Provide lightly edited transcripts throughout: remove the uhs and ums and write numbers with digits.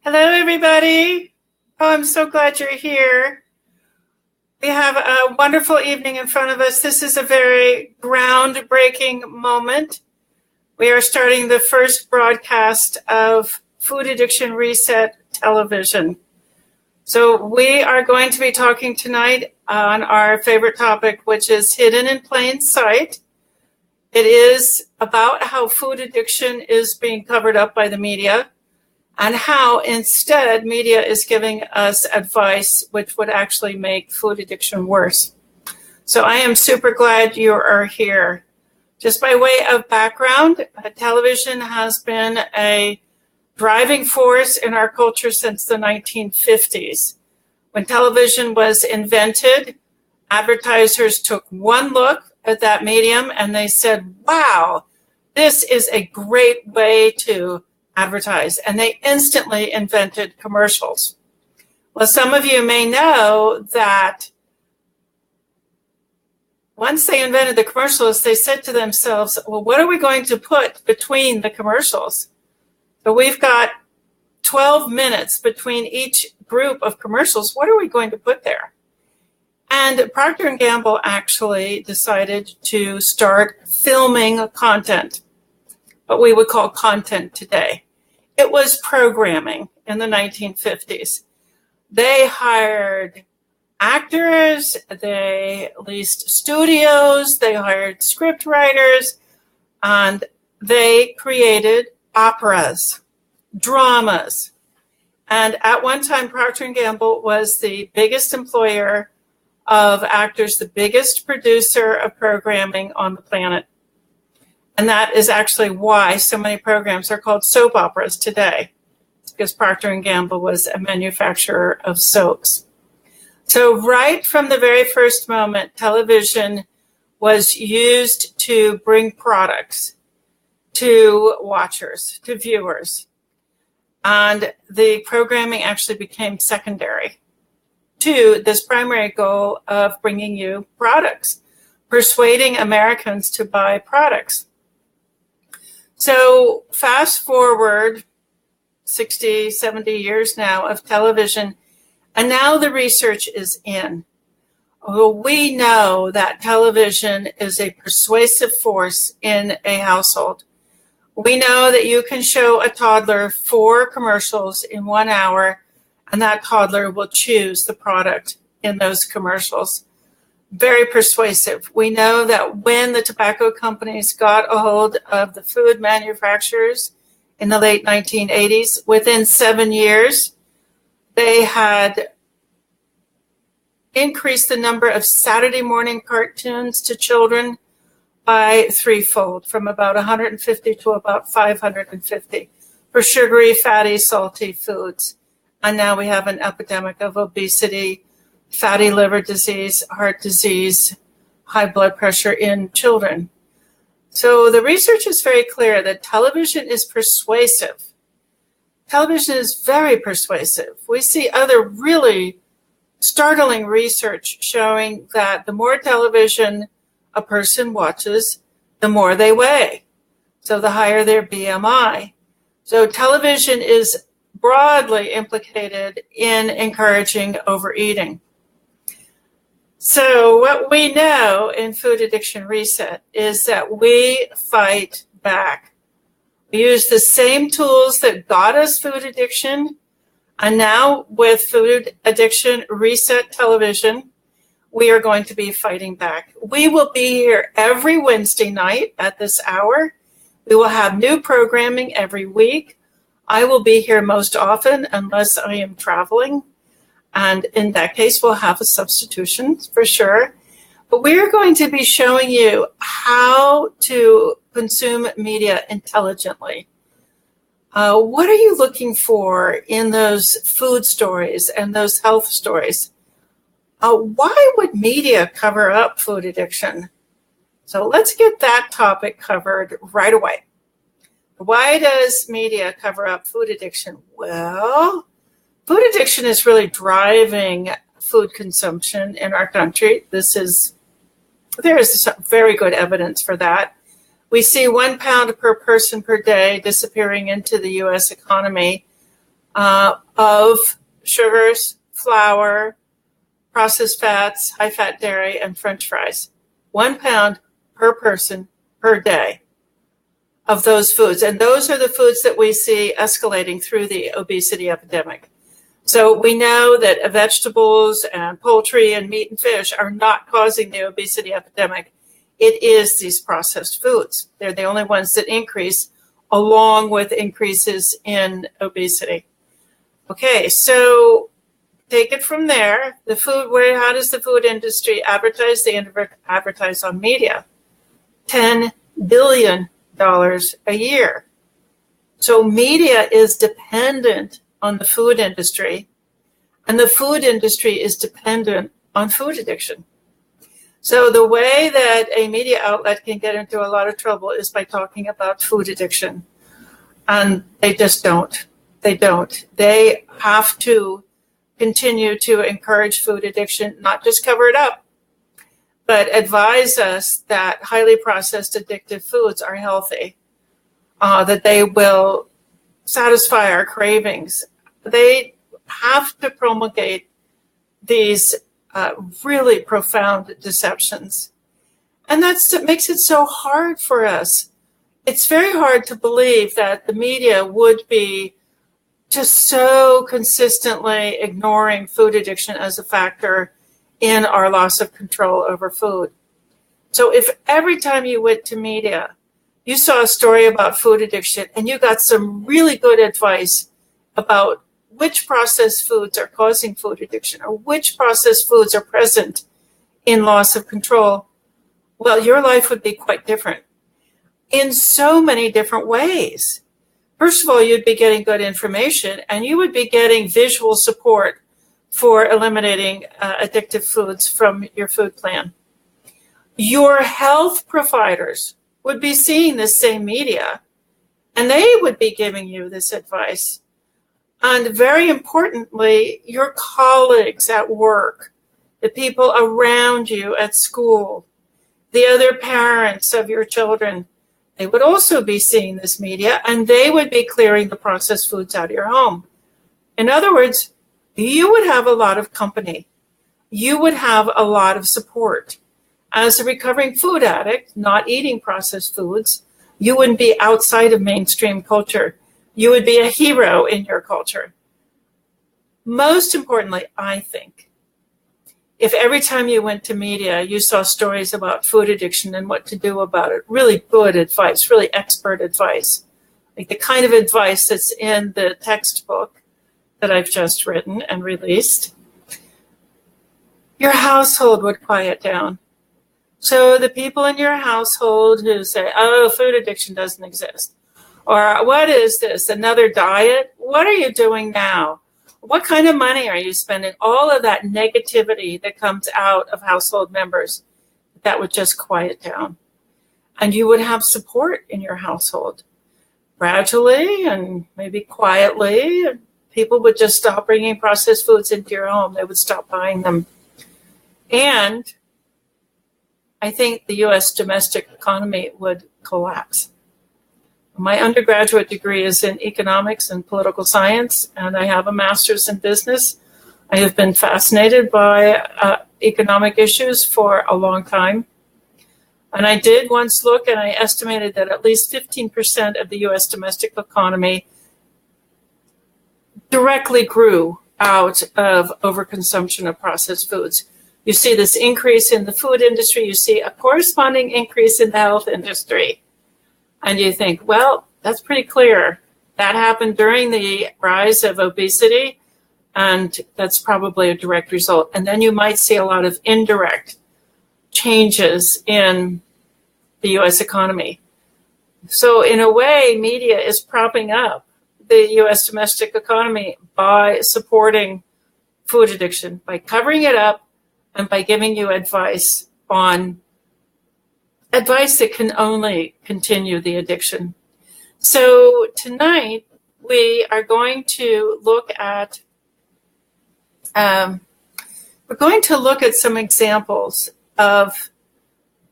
Hello, everybody. Oh, I'm so glad you're here. We have a wonderful evening in front of us. This is a very groundbreaking moment. We are starting the first broadcast of Food Addiction Reset Television. So we are going to be talking tonight on our favorite topic, which is hidden in plain sight. It is about how food addiction is being covered up by the media, and how instead media is giving us advice which would actually make food addiction worse. So I am super glad you are here. Just by way of background, television has been a driving force in our culture since the 1950s. When television was invented, advertisers took one look at that medium and they said, wow, this is a great way to advertise, and they instantly invented commercials. Well, some of you may know that once they invented the commercials, they said to themselves, well, what are we going to put between the commercials? So we've got 12 minutes between each group of commercials. What are we going to put there? And Procter & Gamble actually decided to start filming content, what we would call content today. It was programming in the 1950s. They hired actors, they leased studios, they hired script writers, and they created operas, dramas. And at one time, Procter & Gamble was the biggest employer of actors, the biggest producer of programming on the planet. And that is actually why so many programs are called soap operas today. It's because Procter & Gamble was a manufacturer of soaps. So right from the very first moment, television was used to bring products to watchers, to viewers. And the programming actually became secondary to this primary goal of bringing you products, persuading Americans to buy products. So fast forward 60, 70 years now of television, and now the research is in. Well, we know that television is a persuasive force in a household. We know that you can show a toddler 4 commercials in 1 hour, and that toddler will choose the product in those commercials. Very persuasive. We know that when the tobacco companies got a hold of the food manufacturers in the late 1980s, within 7 years, they had increased the number of Saturday morning cartoons to children by threefold, from about 150 to about 550 for sugary, fatty, salty foods. And now we have an epidemic of obesity, fatty liver disease, heart disease, high blood pressure in children. So the research is very clear that television is persuasive. Television is very persuasive. We see other really startling research showing that the more television a person watches, the more they weigh. So the higher their BMI. So television is broadly implicated in encouraging overeating. So what we know in Food Addiction Reset is that we fight back. We use the same tools that got us food addiction, and now with Food Addiction Reset Television, we are going to be fighting back. We will be here every Wednesday night at this hour. We will have new programming every week. I will be here most often unless I am traveling. And in that case, we'll have a substitution for sure. But we're going to be showing you how to consume media intelligently. What are you looking for in those food stories and those health stories? Why would media cover up food addiction? So let's get that topic covered right away. Why does media cover up food addiction? Well, food addiction is really driving food consumption in our country. There is very good evidence for that. We see 1 pound per person per day disappearing into the U.S. economy. of sugars, flour, processed fats, high-fat dairy, and French fries. 1 pound per person per day of those foods. And those are the foods that we see escalating through the obesity epidemic. So we know that vegetables and poultry and meat and fish are not causing the obesity epidemic. It is these processed foods. They're the only ones that increase, along with increases in obesity. Okay, so take it from there. The food, how does the food industry advertise? They advertise on media. $10 billion a year. So media is dependent on the food industry, and the food industry is dependent on food addiction. So the way that a media outlet can get into a lot of trouble is by talking about food addiction. And they just don't. They don't. They have to continue to encourage food addiction, not just cover it up, but advise us that highly processed addictive foods are healthy, that they will satisfy our cravings. They have to promulgate these really profound deceptions. And that's what makes it so hard for us. It's very hard to believe that the media would be just so consistently ignoring food addiction as a factor in our loss of control over food. So if every time you went to media, you saw a story about food addiction and you got some really good advice about which processed foods are causing food addiction or which processed foods are present in loss of control, well, your life would be quite different in so many different ways. First of all, you'd be getting good information and you would be getting visual support for eliminating addictive foods from your food plan. Your health providers would be seeing this same media and they would be giving you this advice. And very importantly, your colleagues at work, the people around you at school, the other parents of your children, they would also be seeing this media and they would be clearing the processed foods out of your home. In other words, you would have a lot of company. You would have a lot of support. As a recovering food addict, not eating processed foods, you wouldn't be outside of mainstream culture. You would be a hero in your culture. Most importantly, I think, if every time you went to media, you saw stories about food addiction and what to do about it, really good advice, really expert advice, like the kind of advice that's in the textbook that I've just written and released, your household would quiet down. So the people in your household who say, oh, food addiction doesn't exist, or what is this, another diet? What are you doing now? What kind of money are you spending? All of that negativity that comes out of household members, that would just quiet down. And you would have support in your household. Gradually and maybe quietly, people would just stop bringing processed foods into your home. They would stop buying them. And I think the U.S. domestic economy would collapse. My undergraduate degree is in economics and political science, and I have a master's in business. I have been fascinated by economic issues for a long time. And I did once look, and I estimated that at least 15% of the U.S. domestic economy directly grew out of overconsumption of processed foods. You see this increase in the food industry, you see a corresponding increase in the health industry. And you think, well, that's pretty clear. That happened during the rise of obesity, and that's probably a direct result. And then you might see a lot of indirect changes in the U.S. economy. So in a way, media is propping up the U.S. domestic economy by supporting food addiction, by covering it up, and by giving you advice that can only continue the addiction. So tonight we are going to look at some examples of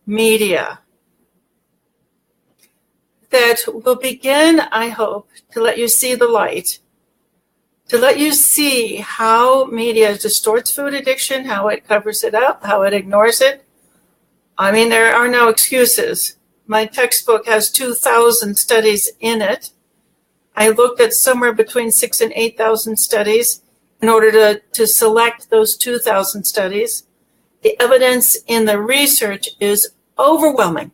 media that will begin, I hope, to let you see the light to let you see how media distorts food addiction, how it covers it up, how it ignores it. I mean, there are no excuses. My textbook has 2,000 studies in it. I looked at somewhere between 6,000 and 8,000 studies in order to select those 2,000 studies. The evidence in the research is overwhelming.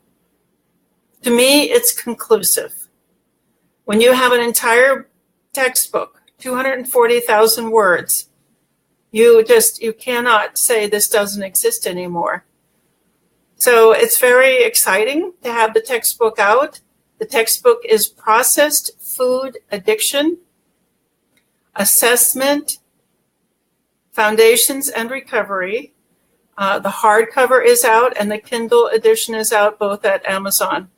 To me, it's conclusive. When you have an entire textbook, 240,000 words, you cannot say this doesn't exist anymore. So it's very exciting to have the textbook out. The textbook is Processed Food Addiction, Assessment, Foundations, and Recovery. The hardcover is out and the Kindle edition is out both at Amazon.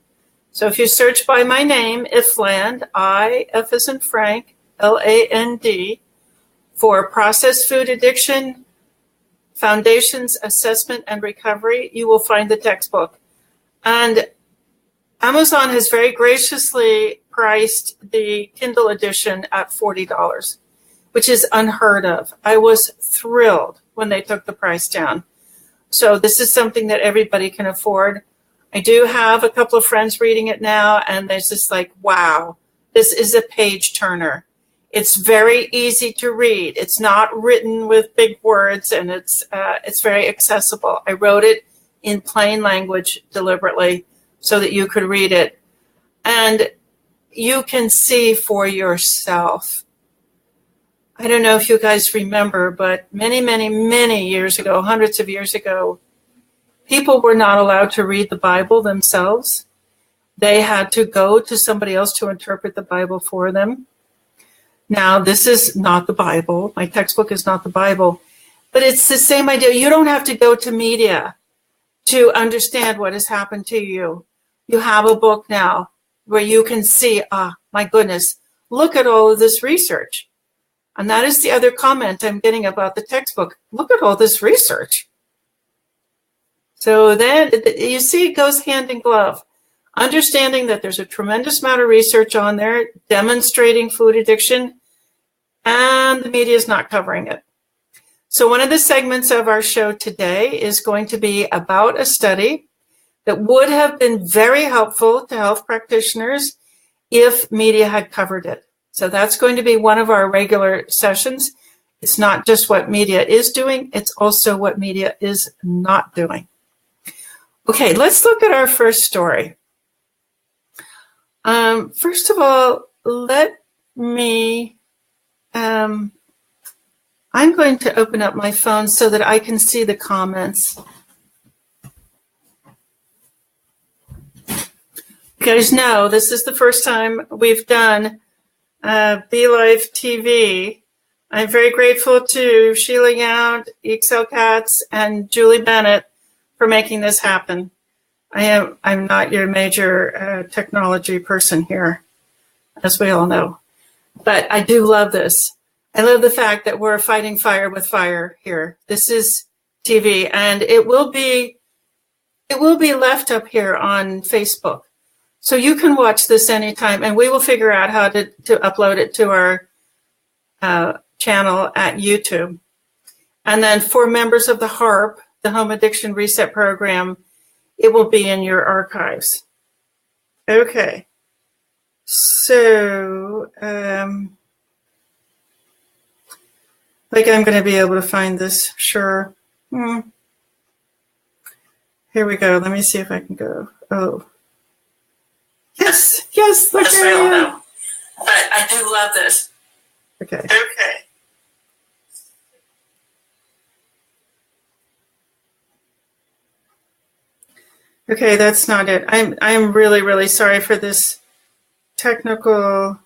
So if you search by my name, Ifland, I-F as in Frank, L-A-N-D, for Processed Food Addiction, Foundations, Assessment, and Recovery, you will find the textbook. And Amazon has very graciously priced the Kindle edition at $40, which is unheard of. I was thrilled when they took the price down. So this is something that everybody can afford. I do have a couple of friends reading it now, and they're just like, wow, this is a page turner. It's very easy to read. It's not written with big words, and it's very accessible. I wrote it in plain language deliberately so that you could read it. And you can see for yourself. I don't know if you guys remember, but many, many, many years ago, hundreds of years ago, people were not allowed to read the Bible themselves. They had to go to somebody else to interpret the Bible for them. Now, this is not the Bible. My textbook is not the Bible, but it's the same idea. You don't have to go to media to understand what has happened to you. You have a book now where you can see, my goodness, look at all of this research. And that is the other comment I'm getting about the textbook. Look at all this research. So then you see it goes hand in glove. Understanding that there's a tremendous amount of research on there demonstrating food addiction, and the media is not covering it. So one of the segments of our show today is going to be about a study that would have been very helpful to health practitioners if media had covered it. So that's going to be one of our regular sessions. It's not just what media is doing, it's also what media is not doing. Okay, let's look at our first story. First of all, let me, I'm going to open up my phone so that I can see the comments. You guys know this is the first time we've done Be Life TV. I'm very grateful to Sheila Yount, Excel Katz, and Julie Bennett for making this happen. I'm not your major technology person here, as we all know, but I do love this. I love the fact that we're fighting fire with fire here. This is TV, and it will be left up here on Facebook. So you can watch this anytime, and we will figure out how to upload it to our channel at YouTube. And then for members of the HARP, the Home Addiction Reset Program, it will be in your archives. Okay. So, like I'm going to be able to find this, sure. Here we go. Let me see if I can go. Oh. Yes, look at you. But I do love this. Okay. Okay, that's not it. I'm really, really sorry for this technical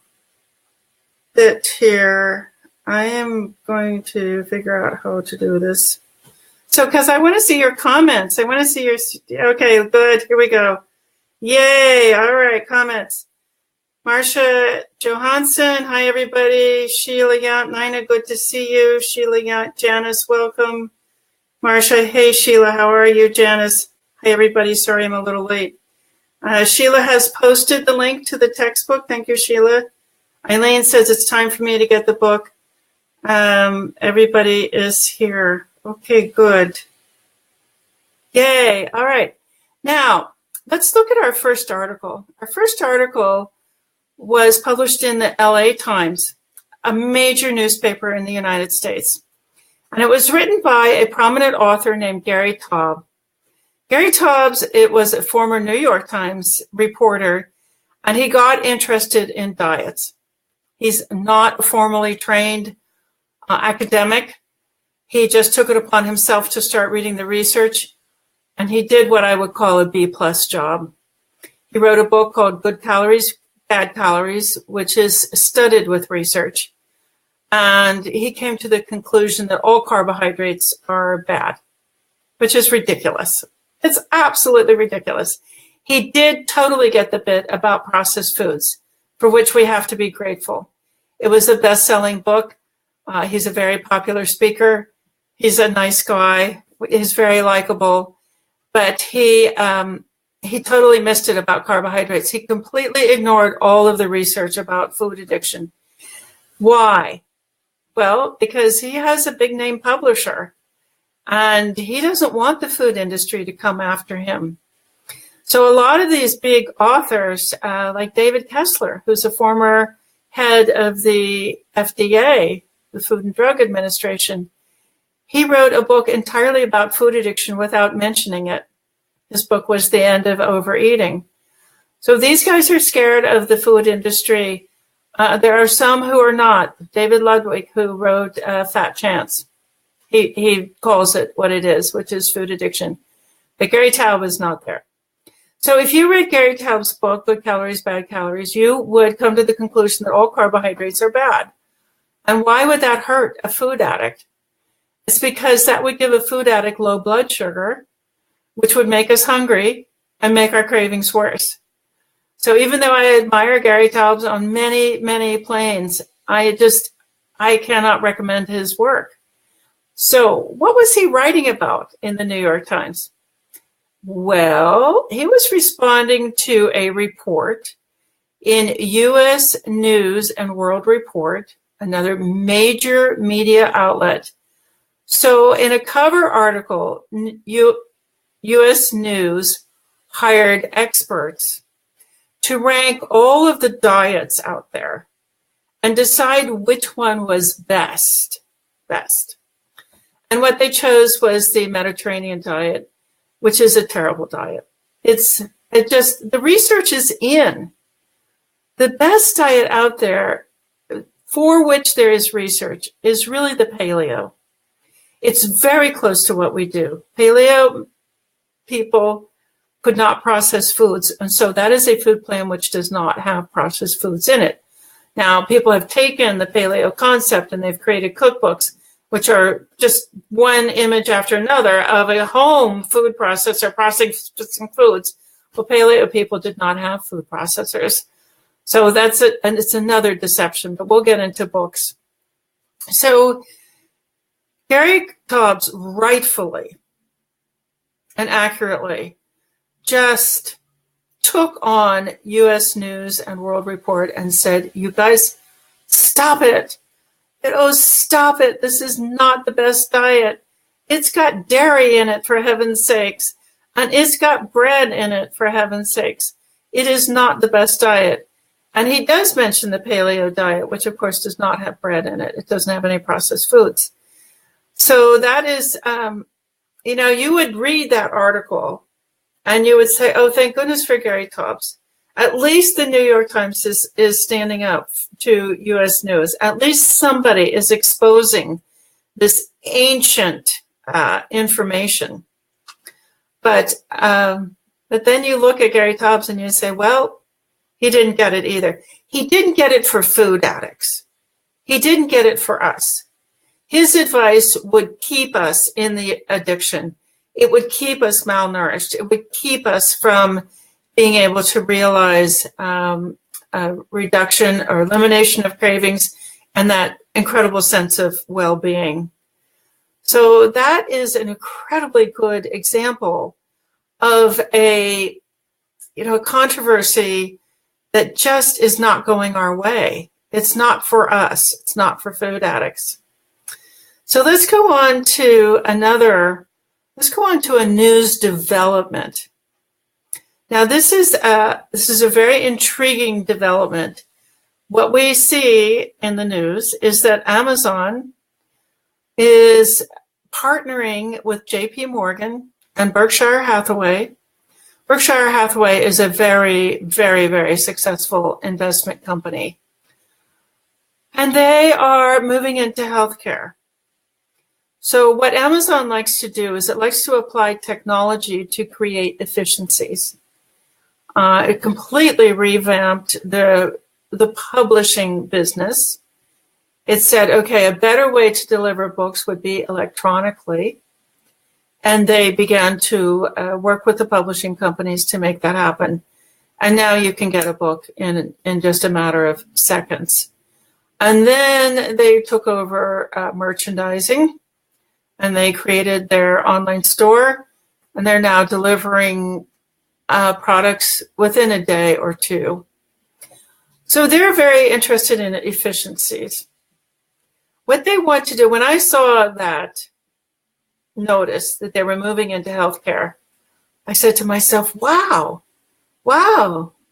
bit here. I am going to figure out how to do this. So, because I want to see your comments. I want to see your, okay, good, here we go. Yay, all right, comments. Marcia Johansson, hi everybody. Sheila Yount, Nina, good to see you. Sheila Yount, Janice, welcome. Marcia, hey Sheila, how are you? Janice, hi everybody, sorry I'm a little late. Sheila has posted the link to the textbook. Thank you, Sheila. Eileen says it's time for me to get the book. Everybody is here. Okay, good. Yay. All right. Now, let's look at our first article. Our first article was published in the LA Times, a major newspaper in the United States. And it was written by a prominent author named Gary Taub. Gary Taub's, it was a former New York Times reporter, and he got interested in diets. He's not a formally trained academic. He just took it upon himself to start reading the research, and he did what I would call a B-plus job. He wrote a book called Good Calories, Bad Calories, which is studded with research. And he came to the conclusion that all carbohydrates are bad, which is ridiculous. It's absolutely ridiculous. He did totally get the bit about processed foods, for which we have to be grateful. It was a best-selling book. He's a very popular speaker. He's a nice guy. He's very likable. But he totally missed it about carbohydrates. He completely ignored all of the research about food addiction. Why? Well, because he has a big-name publisher, and he doesn't want the food industry to come after him. So a lot of these big authors, like David Kessler, who's a former head of the FDA, the Food and Drug Administration, he wrote a book entirely about food addiction without mentioning it. His book was The End of Overeating. So these guys are scared of the food industry. There are some who are not. David Ludwig, who wrote Fat Chance, he calls it what it is, which is food addiction. But Gary Taub is not there. So if you read Gary Taub's book, Good Calories, Bad Calories, you would come to the conclusion that all carbohydrates are bad. And why would that hurt a food addict? It's because that would give a food addict low blood sugar, which would make us hungry and make our cravings worse. So even though I admire Gary Taub's on many, many planes, I cannot recommend his work. So what was he writing about in the New York Times? Well, he was responding to a report in U.S. News and World Report, another major media outlet. So in a cover article, U.S. News hired experts to rank all of the diets out there and decide which one was best. And what they chose was the Mediterranean diet, which is a terrible diet. The research is in. The best diet out there for which there is research is really the paleo. It's very close to what we do. Paleo people could not process foods, and so that is a food plan which does not have processed foods in it. Now, people have taken the paleo concept and they've created cookbooks, which are just one image after another of a home food processor processing foods. Well, paleo people did not have food processors. So that's it, and it's another deception, but we'll get into books. So Gary Taubes rightfully and accurately just took on U.S. News and World Report and said, you guys, stop it. Stop it. This is not the best diet. It's got dairy in it, for heaven's sakes. And it's got bread in it, for heaven's sakes. It is not the best diet. And he does mention the paleo diet, which of course does not have bread in it. It doesn't have any processed foods. So that is, you would read that article and you would say, oh, thank goodness for Gary Taubes. At least the New York Times is standing up to U.S. News. At least somebody is exposing this ancient information. But then you look at Gary Taubes and you say, well, he didn't get it either. He didn't get it for food addicts. He didn't get it for us. His advice would keep us in the addiction. It would keep us malnourished. It would keep us from being able to realize a reduction or elimination of cravings and that incredible sense of well-being. So that is an incredibly good example of a controversy that just is not going our way. It's not for us. It's not for food addicts. So let's go on to a news development. Now this is a very intriguing development. What we see in the news is that Amazon is partnering with JP Morgan and Berkshire Hathaway. Berkshire Hathaway is a very, very, very successful investment company. And they are moving into healthcare. So what Amazon likes to do is it likes to apply technology to create efficiencies. It completely revamped the publishing business. It said, okay, a better way to deliver books would be electronically. And they began to work with the publishing companies to make that happen. And now you can get a book in just a matter of seconds. And then they took over merchandising, and they created their online store, and they're now delivering products within a day or two. So they're very interested in efficiencies. What they want to do, when I saw that notice that they were moving into healthcare, I said to myself, wow,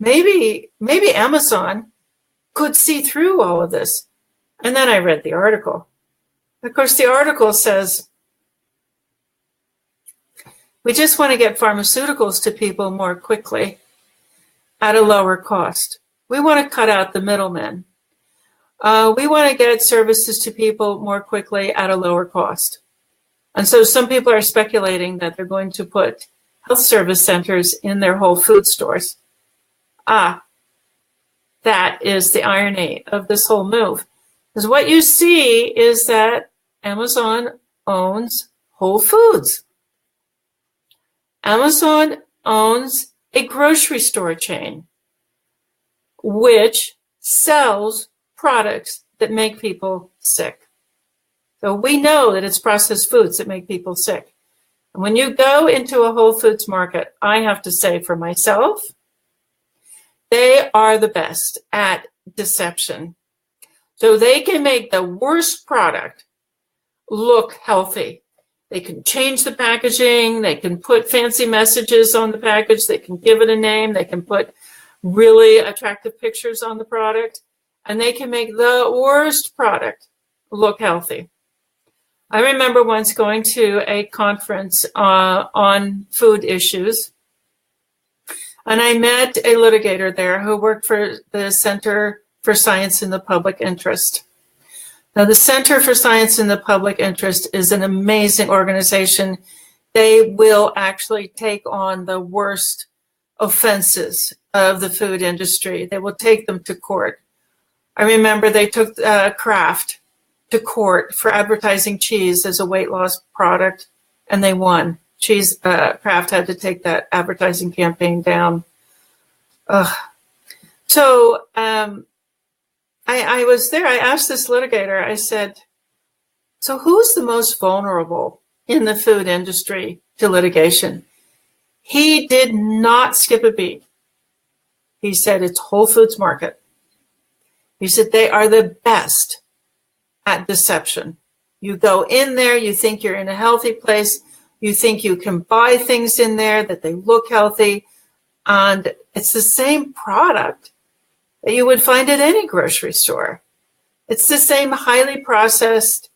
maybe Amazon could see through all of this. And then I read the article. Of course, the article says, we just want to get pharmaceuticals to people more quickly at a lower cost. We want to cut out the middlemen. We want to get services to people more quickly at a lower cost. And so some people are speculating that they're going to put health service centers in their Whole Food stores. That is the irony of this whole move. Because what you see is that Amazon owns Whole Foods. Amazon owns a grocery store chain, which sells products that make people sick. So we know that it's processed foods that make people sick. And when you go into a Whole Foods market, I have to say for myself, they are the best at deception. So they can make the worst product look healthy. They can change the packaging. They can put fancy messages on the package. They can give it a name. They can put really attractive pictures on the product. And they can make the worst product look healthy. I remember once going to a conference on food issues. And I met a litigator there who worked for the Center for Science in the Public Interest. Now, the Center for Science in the Public Interest is an amazing organization. They will actually take on the worst offenses of the food industry. They will take them to court. I remember they took Kraft to court for advertising cheese as a weight loss product, and they won. Kraft had to take that advertising campaign down. So I was there. I asked this litigator, I said, so who's the most vulnerable in the food industry to litigation? He did not skip a beat. He said, it's Whole Foods Market. He said, they are the best at deception. You go in there, you think you're in a healthy place, you think you can buy things in there, that they look healthy, and it's the same product that you would find at any grocery store. It's the same highly processed,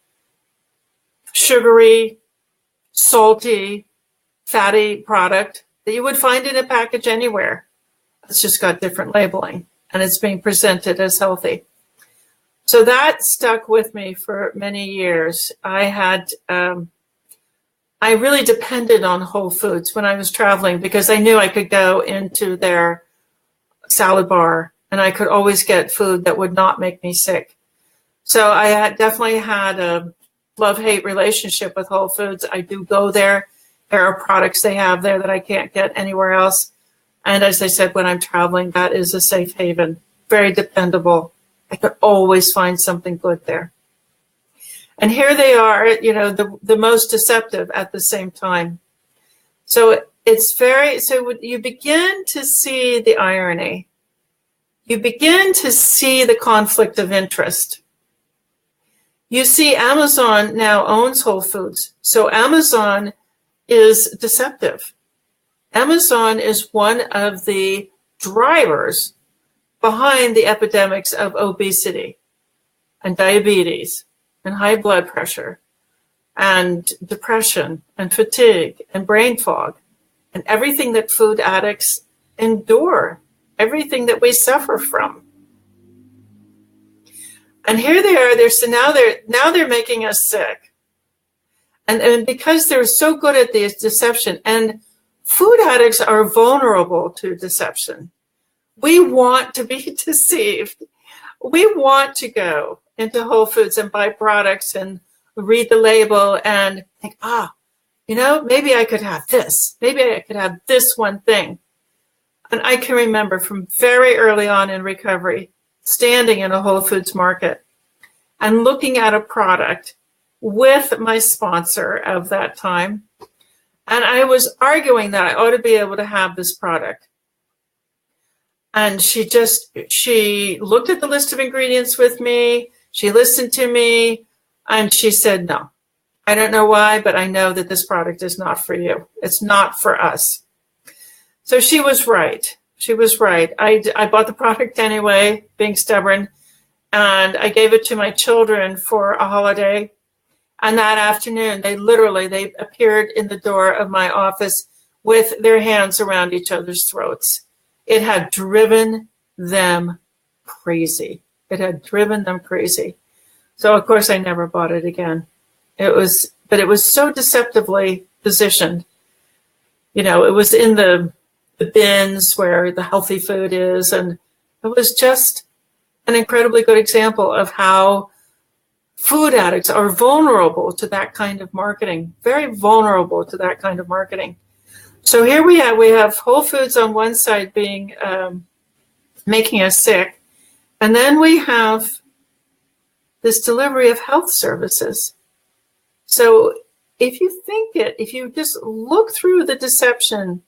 sugary, salty, fatty product that you would find in a package anywhere. It's just got different labeling, and it's being presented as healthy. So that stuck with me for many years. I really depended on Whole Foods when I was traveling because I knew I could go into their salad bar and I could always get food that would not make me sick. So I definitely had a love-hate relationship with Whole Foods. I do go there. There are products they have there that I can't get anywhere else. And as I said, when I'm traveling, that is a safe haven, very dependable. I could always find something good there. And here they are, you know, the most deceptive at the same time. So so you begin to see the irony. You begin to see the conflict of interest. You see, Amazon now owns Whole Foods. So Amazon is deceptive. Amazon is one of the drivers behind the epidemics of obesity and diabetes and high blood pressure and depression and fatigue and brain fog and everything that food addicts endure, everything that we suffer from. And here they are, now they're making us sick. And because they're so good at this deception, and food addicts are vulnerable to deception. We want to be deceived. We want to go into Whole Foods and buy products and read the label and think, maybe I could have this. Maybe I could have this one thing. And I can remember from very early on in recovery, standing in a Whole Foods market and looking at a product with my sponsor of that time. And I was arguing that I ought to be able to have this product. And she looked at the list of ingredients with me. She listened to me and she said, no, I don't know why, but I know that this product is not for you. It's not for us. So she was right. She was right. I bought the product anyway, being stubborn, and I gave it to my children for a holiday. And that afternoon, they appeared in the door of my office with their hands around each other's throats. It had driven them crazy. It had driven them crazy. So of course I never bought it again. It was so deceptively positioned. It was in the bins where the healthy food is. And it was just an incredibly good example of how food addicts are vulnerable to that kind of marketing, very vulnerable to that kind of marketing. So here we have Whole Foods on one side being making us sick, and then we have this delivery of health services. So if you just look through the deception,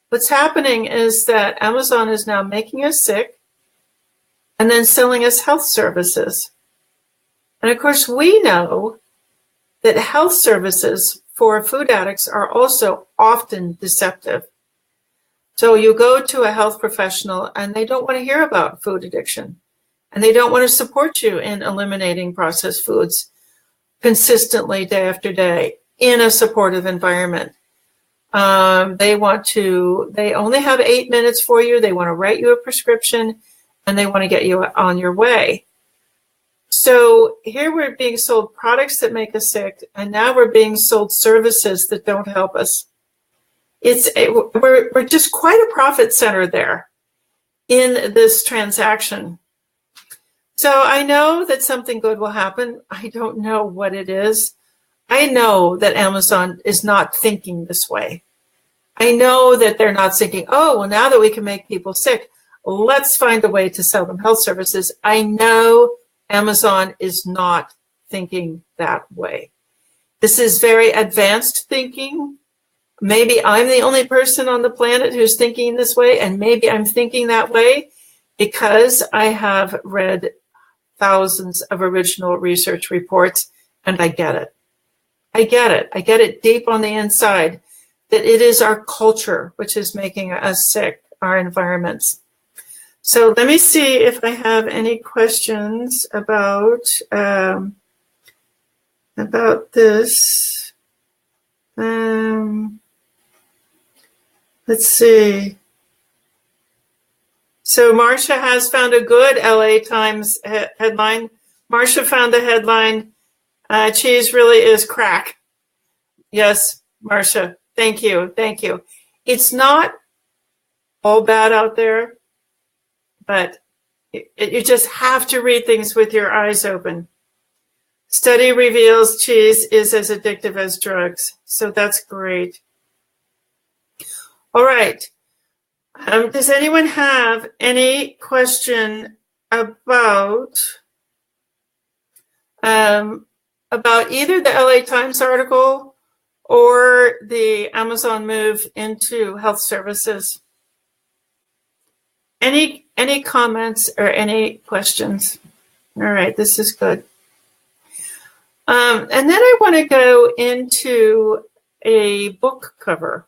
what's happening is that Amazon is now making us sick and then selling us health services. And of course, we know that health services for food addicts are also often deceptive. So you go to a health professional and they don't want to hear about food addiction. And they don't want to support you in eliminating processed foods consistently day after day in a supportive environment. They only have 8 minutes for you. They want to write you a prescription and they want to get you on your way. So here we're being sold products that make us sick, and now we're being sold services that don't help us. We're just quite a profit center there in this transaction. So I know that something good will happen. I don't know what it is. I know that Amazon is not thinking this way. I know that they're not thinking, oh, well, now that we can make people sick, let's find a way to sell them health services. I know Amazon is not thinking that way. This is very advanced thinking. Maybe I'm the only person on the planet who's thinking this way, and maybe I'm thinking that way because I have read thousands of original research reports, and I get it. I get it. I get it deep on the inside that it is our culture which is making us sick, our environments. So let me see if I have any questions about this. Let's see. So Marcia has found a good LA Times headline. Marcia found the headline, cheese really is crack. Yes, Marcia, thank you, thank you. It's not all bad out there, but you just have to read things with your eyes open. Study reveals cheese is as addictive as drugs. So that's great. All right. Does anyone have any question about either the LA Times article or the Amazon move into health services? Any comments or any questions? All right, this is good. And then I want to go into a book cover.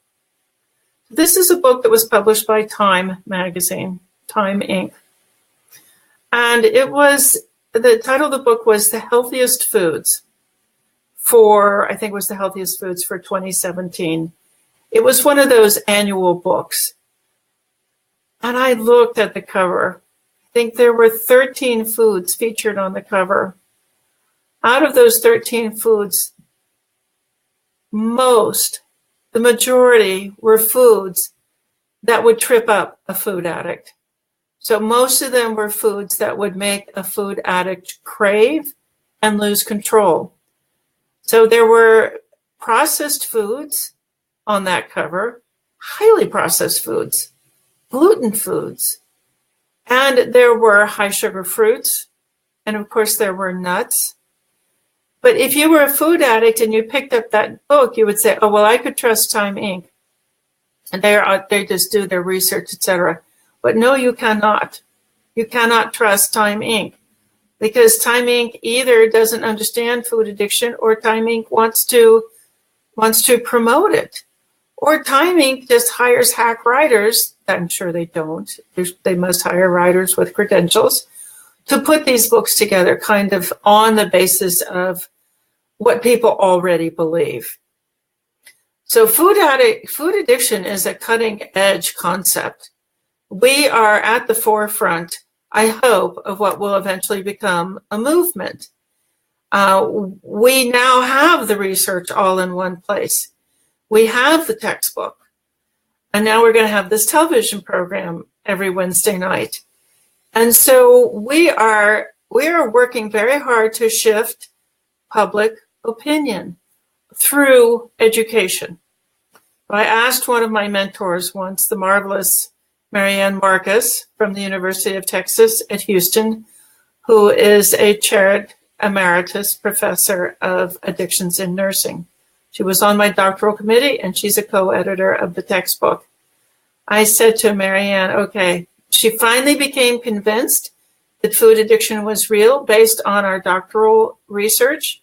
This is a book that was published by Time magazine, Time Inc. And the title of the book was The Healthiest Foods I think it was The Healthiest Foods for 2017. It was one of those annual books. And I looked at the cover. I think there were 13 foods featured on the cover. Out of those 13 foods, the majority were foods that would trip up a food addict. So most of them were foods that would make a food addict crave and lose control. So there were processed foods on that cover, highly processed foods, gluten foods, and there were high sugar fruits, and of course there were nuts. But if you were a food addict and you picked up that book, you would say, oh, well, I could trust Time Inc. And they just do their research, etc. But no, you cannot. You cannot trust Time Inc. Because Time Inc. either doesn't understand food addiction or Time Inc. wants to promote it. Or Time Inc. just hires hack writers. I'm sure they don't. They must hire writers with credentials to put these books together kind of on the basis of what people already believe. So food addiction is a cutting edge concept. We are at the forefront, I hope, of what will eventually become a movement. We now have the research all in one place. We have the textbook. And now we're going to have this television program every Wednesday night. And so we are working very hard to shift public opinion through education. I asked one of my mentors once, the marvelous Marianne Marcus from the University of Texas at Houston, who is a chaired emeritus professor of addictions in nursing. She was on my doctoral committee and she's a co-editor of the textbook. I said to Marianne, okay, she finally became convinced that food addiction was real based on our doctoral research.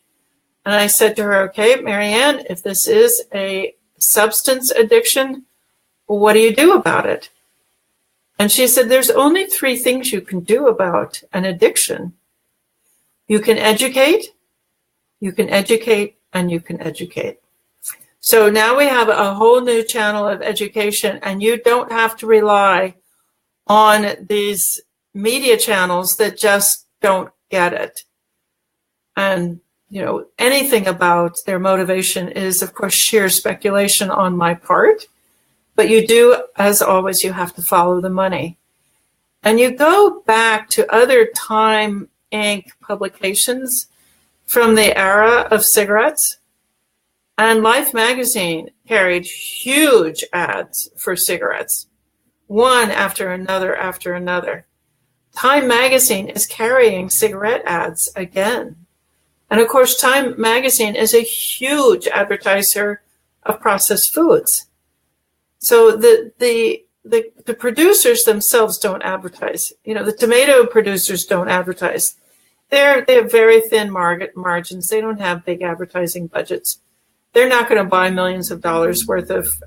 And I said to her, okay, Marianne, if this is a substance addiction, what do you do about it? And she said, there's only 3 things you can do about an addiction. You can educate, and you can educate. So now we have a whole new channel of education, and you don't have to rely on these media channels that just don't get it. And, anything about their motivation is, of course, sheer speculation on my part. But you do, as always, you have to follow the money. And you go back to other Time Inc. publications from the era of cigarettes. And Life magazine carried huge ads for cigarettes, one after another after another. Time magazine is carrying cigarette ads again. And of course, Time magazine is a huge advertiser of processed foods. So the producers themselves don't advertise. The tomato producers don't advertise. They have very thin margins. They don't have big advertising budgets. They're not going to buy millions of dollars worth of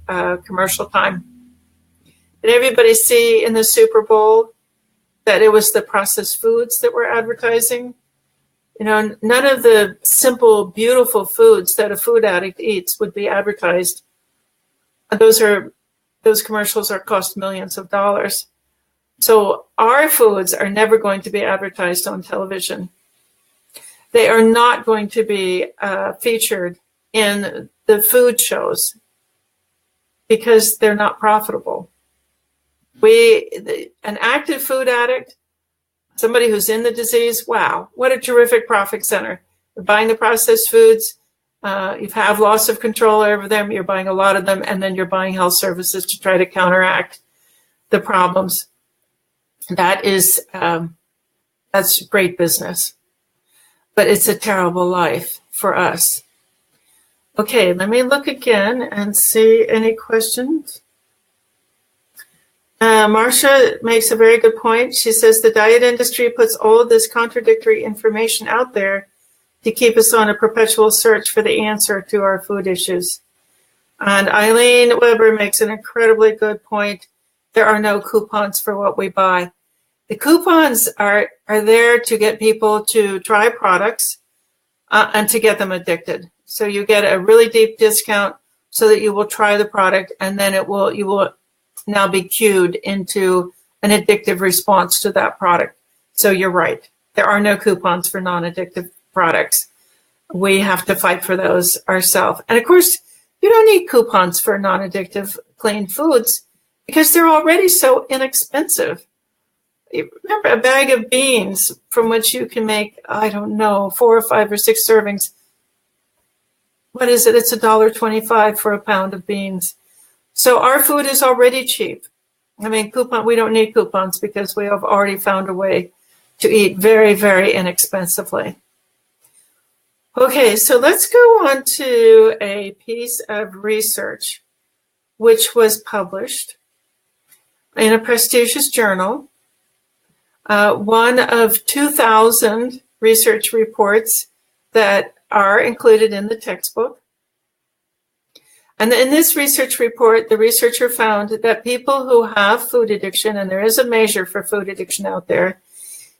commercial time. Did everybody see in the Super Bowl that it was the processed foods that were advertising? None of the simple, beautiful foods that a food addict eats would be advertised. Those commercials cost millions of dollars. So our foods are never going to be advertised on television. They are not going to be featured in the food shows because they're not profitable. An active food addict, somebody who's in the disease, wow, what a terrific profit center. You're buying the processed foods, you have loss of control over them, you're buying a lot of them, and then you're buying health services to try to counteract the problems. That's great business, but it's a terrible life for us. Okay, let me look again and see any questions. Marcia makes a very good point. She says the diet industry puts all of this contradictory information out there to keep us on a perpetual search for the answer to our food issues. And Eileen Weber makes an incredibly good point. There are no coupons for what we buy. The coupons are there to get people to try products and to get them addicted. So you get a really deep discount so that you will try the product, and then you will now be cued into an addictive response to that product. So you're right. There are no coupons for non-addictive products. We have to fight for those ourselves. And of course, you don't need coupons for non-addictive clean foods because they're already so inexpensive. Remember, a bag of beans from which you can make, I don't know, 4 or 5 or 6 servings. What is it? It's $1.25 for a pound of beans. So our food is already cheap. I mean, we don't need coupons because we have already found a way to eat very, very inexpensively. Okay, so let's go on to a piece of research which was published in a prestigious journal. One of 2,000 research reports that are included in the textbook. And in this research report, the researcher found that people who have food addiction, and there is a measure for food addiction out there,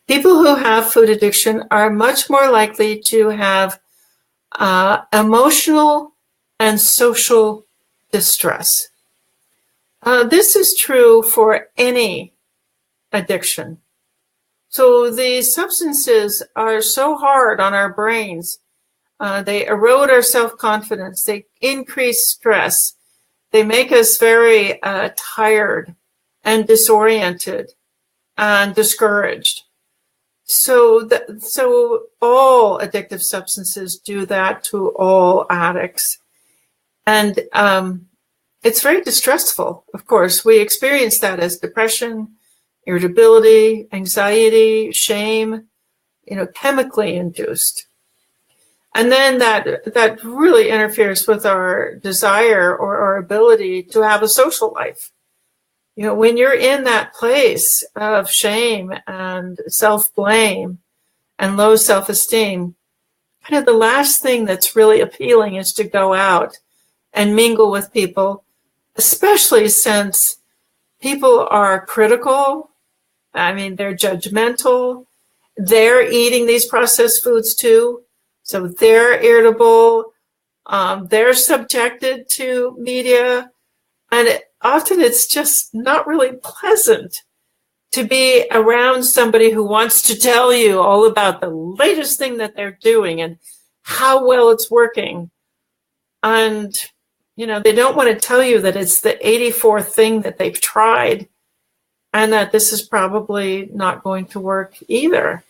people who have food addiction are much more likely to have emotional and social distress. This is true for any addiction. So these substances are so hard on our brains. They erode our self-confidence. They increase stress. They make us very tired and disoriented and discouraged. So all addictive substances do that to all addicts. And it's very distressful, of course. We experience that as depression, irritability, anxiety, shame, chemically induced. And then that really interferes with our desire or our ability to have a social life. When you're in that place of shame and self-blame and low self-esteem, kind of the last thing that's really appealing is to go out and mingle with people, especially since people are critical. I mean, they're judgmental. They're eating these processed foods too. So they're irritable. They're subjected to media. And often it's just not really pleasant to be around somebody who wants to tell you all about the latest thing that they're doing and how well it's working. And, they don't want to tell you that it's the 84th thing that they've tried and that this is probably not going to work either.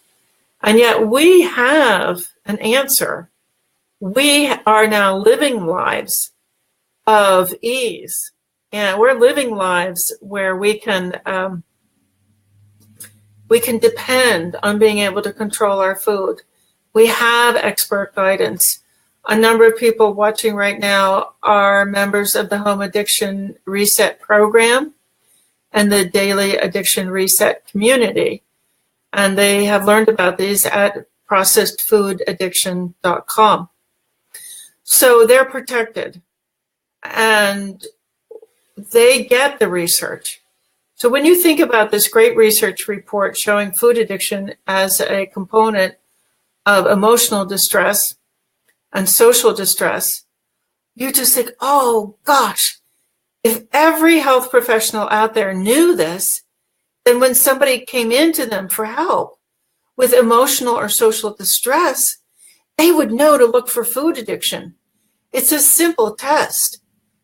And yet we have an answer. We are now living lives of ease. And we're living lives where we can depend on being able to control our food. We have expert guidance. A number of people watching right now are members of the Home Addiction Reset Program and the Daily Addiction Reset Community. And they have learned about these at processedfoodaddiction.com. So they're protected and they get the research. So when you think about this great research report showing food addiction as a component of emotional distress and social distress, you just think, oh gosh, if every health professional out there knew this, then when somebody came into them for help with emotional or social distress, they would know to look for food addiction. It's a simple test.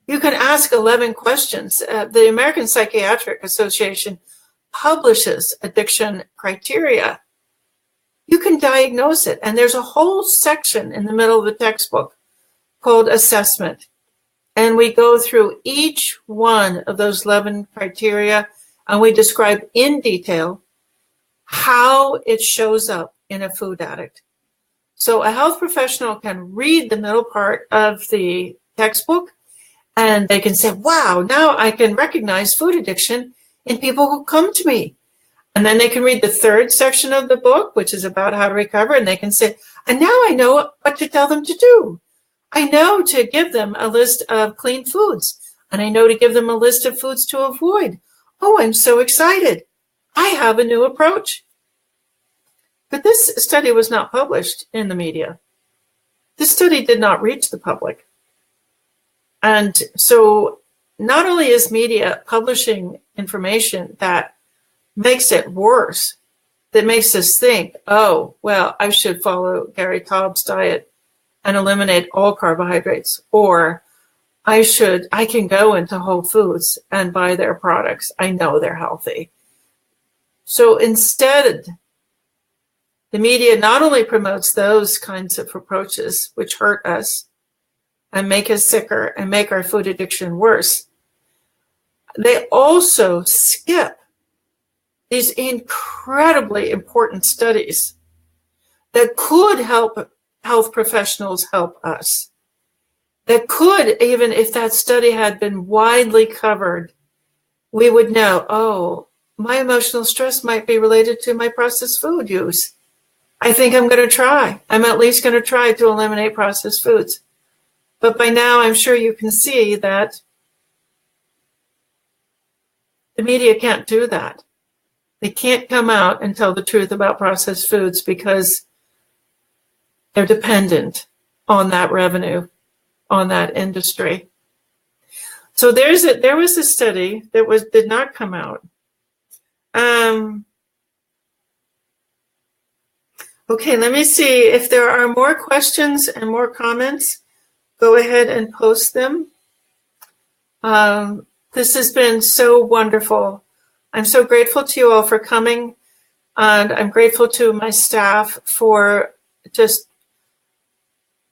You can ask 11 questions. The American Psychiatric Association publishes addiction criteria. You can diagnose it. And there's a whole section in the middle of the textbook called assessment. And we go through each one of those 11 criteria and we describe in detail how it shows up in a food addict. So a health professional can read the middle part of the textbook and they can say, wow, now I can recognize food addiction in people who come to me. And then they can read the third section of the book, which is about how to recover, and they can say, and now I know what to tell them to do. I know to give them a list of clean foods, and I know to give them a list of foods to avoid. Oh, I'm so excited. I have a new approach. But this study was not published in the media. This study did not reach the public. And so not only is media publishing information that makes it worse, that makes us think, oh, well, I should follow Gary Taub's diet and eliminate all carbohydrates, or I can go into Whole Foods and buy their products. I know they're healthy. So instead, the media not only promotes those kinds of approaches which hurt us and make us sicker and make our food addiction worse, they also skip these incredibly important studies that could help health professionals help us. That could, even if that study had been widely covered, we would know, oh, my emotional stress might be related to my processed food use. I think I'm going to try. I'm at least going to try to eliminate processed foods. But by now, I'm sure you can see that the media can't do that. They can't come out and tell the truth about processed foods because they're dependent on that revenue, on that industry. So there was a study that did not come out. Okay, let me see if there are more questions and more comments. Go ahead and post them. This has been so wonderful. I'm so grateful to you all for coming, and I'm grateful to my staff for just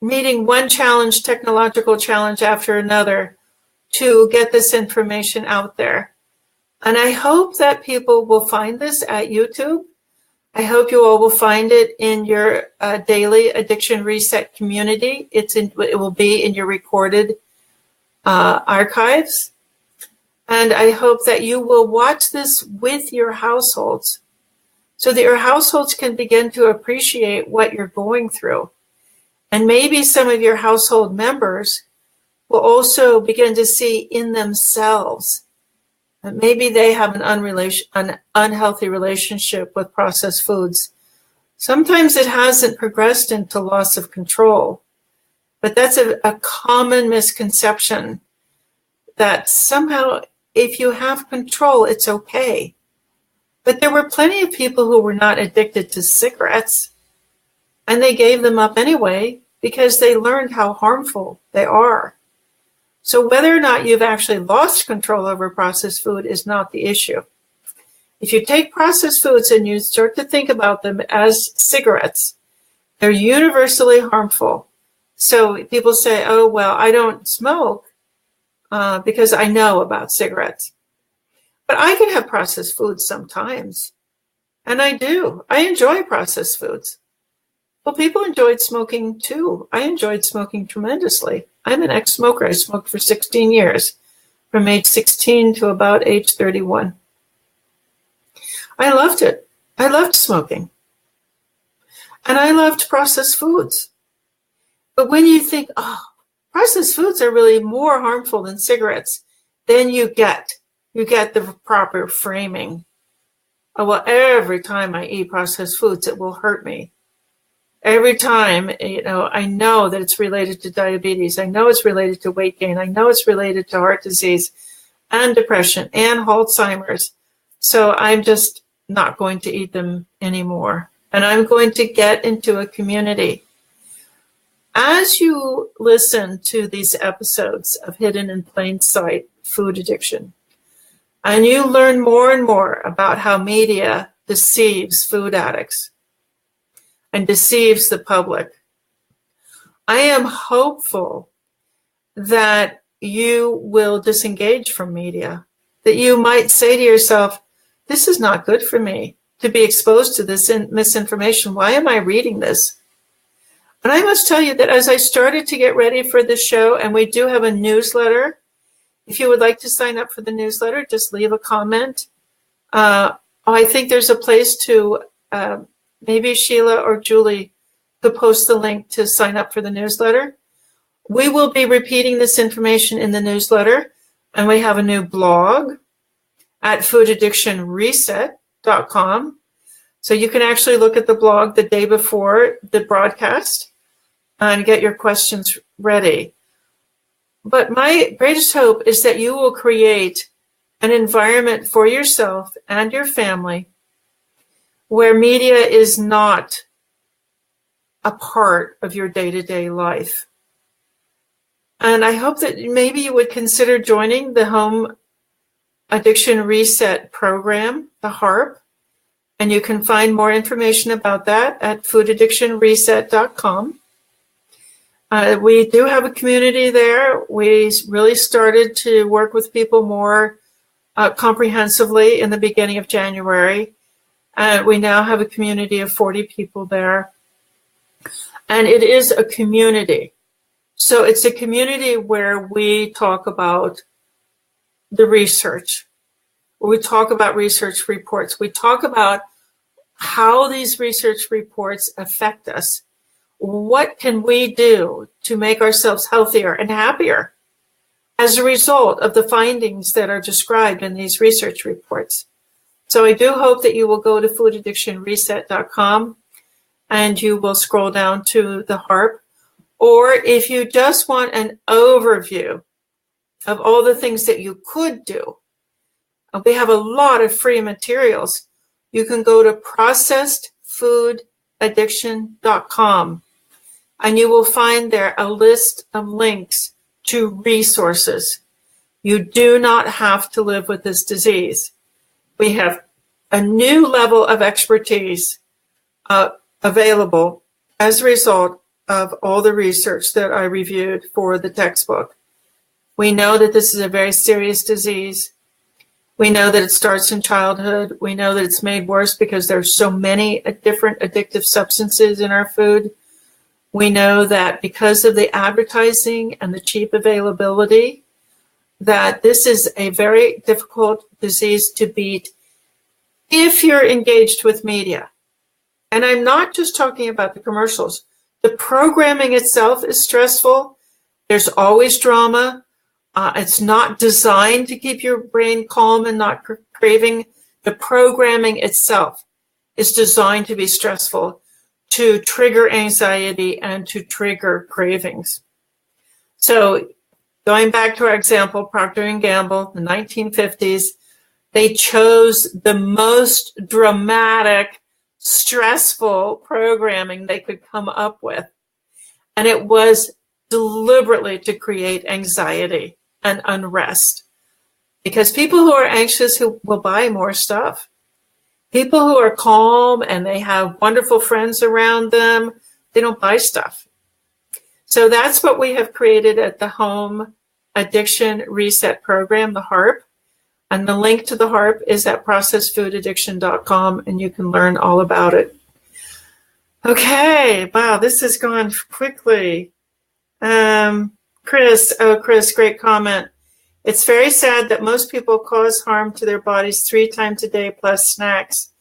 meeting one challenge, technological challenge after another to get this information out there. And I hope that people will find this at YouTube. I hope you all will find it in your daily addiction reset community. It will be in your recorded archives. And I hope that you will watch this with your households so that your households can begin to appreciate what you're going through. And maybe some of your household members will also begin to see in themselves that maybe they have an unhealthy relationship with processed foods. Sometimes it hasn't progressed into loss of control, but that's a common misconception that somehow if you have control, it's okay. But there were plenty of people who were not addicted to cigarettes, and they gave them up anyway because they learned how harmful they are. So whether or not you've actually lost control over processed food is not the issue. If you take processed foods and you start to think about them as cigarettes, they're universally harmful. So people say, oh, well, I don't smoke because I know about cigarettes. But I can have processed foods sometimes. And I do. I enjoy processed foods. Well, people enjoyed smoking too. I enjoyed smoking tremendously. I'm an ex-smoker. I smoked for 16 years, from age 16 to about age 31. I loved it. I loved smoking. And I loved processed foods. But when you think, oh, processed foods are really more harmful than cigarettes, then you get the proper framing. Oh, well, every time I eat processed foods, it will hurt me. Every time, I know that it's related to diabetes. I know it's related to weight gain. I know it's related to heart disease and depression and Alzheimer's. So I'm just not going to eat them anymore. And I'm going to get into a community. As you listen to these episodes of Hidden in Plain Sight, Food Addiction, and you learn more and more about how media deceives food addicts and deceives the public, I am hopeful that you will disengage from media, that you might say to yourself, this is not good for me to be exposed to this misinformation. Why am I reading this? And I must tell you that as I started to get ready for this show, and we do have a newsletter, if you would like to sign up for the newsletter, just leave a comment on Oh, I think there's a place to, maybe Sheila or Julie could post the link to sign up for the newsletter. We will be repeating this information in the newsletter, and we have a new blog at foodaddictionreset.com. So you can actually look at the blog the day before the broadcast and get your questions ready. But my greatest hope is that you will create an environment for yourself and your family where media is not a part of your day-to-day life. And I hope that maybe you would consider joining the Home Addiction Reset program, the HARP, and you can find more information about that at foodaddictionreset.com. We do have a community there. We really started to work with people more comprehensively in the beginning of January. We now have a community of 40 people there. And it is a community. So it's a community where we talk about the research. We talk about research reports. We talk about how these research reports affect us. What can we do to make ourselves healthier and happier as a result of the findings that are described in these research reports? So I do hope that you will go to foodaddictionreset.com and you will scroll down to the HARP. Or if you just want an overview of all the things that you could do, we have a lot of free materials. You can go to processedfoodaddiction.com and you will find there a list of links to resources. You do not have to live with this disease. We have a new level of expertise available as a result of all the research that I reviewed for the textbook. We know that this is a very serious disease. We know that it starts in childhood. We know that it's made worse because there's so many different addictive substances in our food. We know that because of the advertising and the cheap availability, that this is a very difficult disease to beat if you're engaged with media. And I'm not just talking about the commercials. The programming itself is stressful. There's always drama. It's not designed to keep your brain calm and not craving. The programming itself is designed to be stressful, to trigger anxiety and to trigger cravings. So going back to our example, Procter & Gamble, the 1950s, they chose the most dramatic, stressful programming they could come up with. And it was deliberately to create anxiety and unrest. Because people who are anxious who will buy more stuff. People who are calm and they have wonderful friends around them, they don't buy stuff. So that's what we have created at the Home Addiction Reset program, the HARP. And the link to the HARP is at processedfoodaddiction.com, and you can learn all about it. Okay, wow, this has gone quickly. Chris, great comment. It's very sad that most people cause harm to their bodies 3 times a day plus snacks.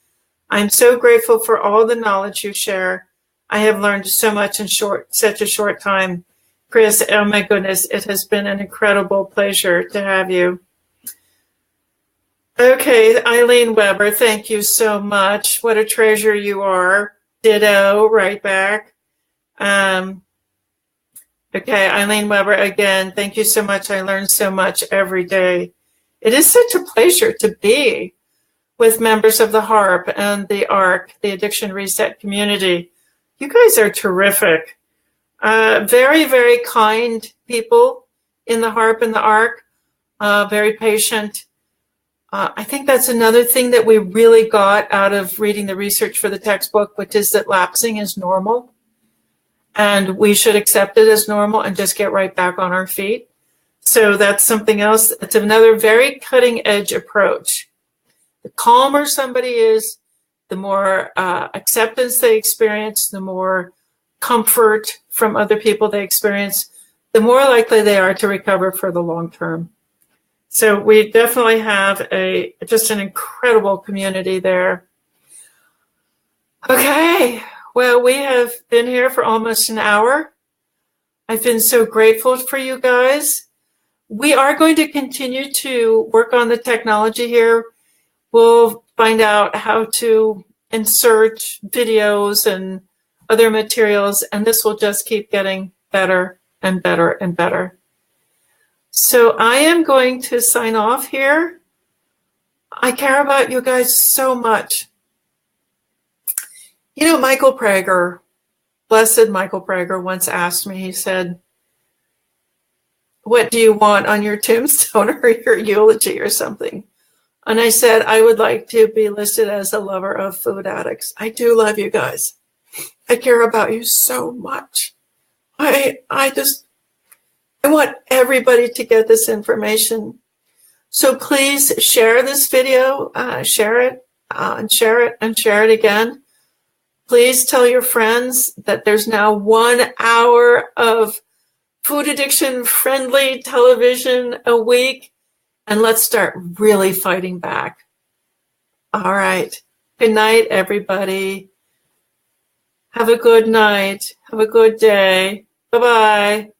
I'm so grateful for all the knowledge you share. I have learned so much in such a short time. Chris, oh my goodness, it has been an incredible pleasure to have you. Okay, Eileen Weber, thank you so much. What a treasure you are. Ditto, right back. Okay, Eileen Weber, again, thank you so much. I learn so much every day. It is such a pleasure to be with members of the HARP and the ARC, the Addiction Reset community. You guys are terrific. Very, very kind people in the HARP and the ARC, very patient. I think that's another thing that we really got out of reading the research for the textbook, which is that lapsing is normal. And we should accept it as normal and just get right back on our feet. So that's something else. It's another very cutting edge approach. The calmer somebody is, the more acceptance they experience, the more comfort from other people they experience, the more likely they are to recover for the long term. So we definitely have just an incredible community there. Okay, well, we have been here for almost an hour. I've been so grateful for you guys. We are going to continue to work on the technology here. We'll find out how to insert videos and other materials, and this will just keep getting better and better and better. So I am going to sign off here. I care about you guys so much. You know, Michael Prager, blessed Michael Prager, once asked me, he said, what do you want on your tombstone or your eulogy or something? And I said, I would like to be listed as a lover of food addicts. I do love you guys. I care about you so much. I want everybody to get this information. So please share this video, share it, and share it, and share it again. Please tell your friends that there's now 1 hour of food addiction friendly television a week, and let's start really fighting back. All right. Good night, everybody. Have a good night. Have a good day. Bye-bye.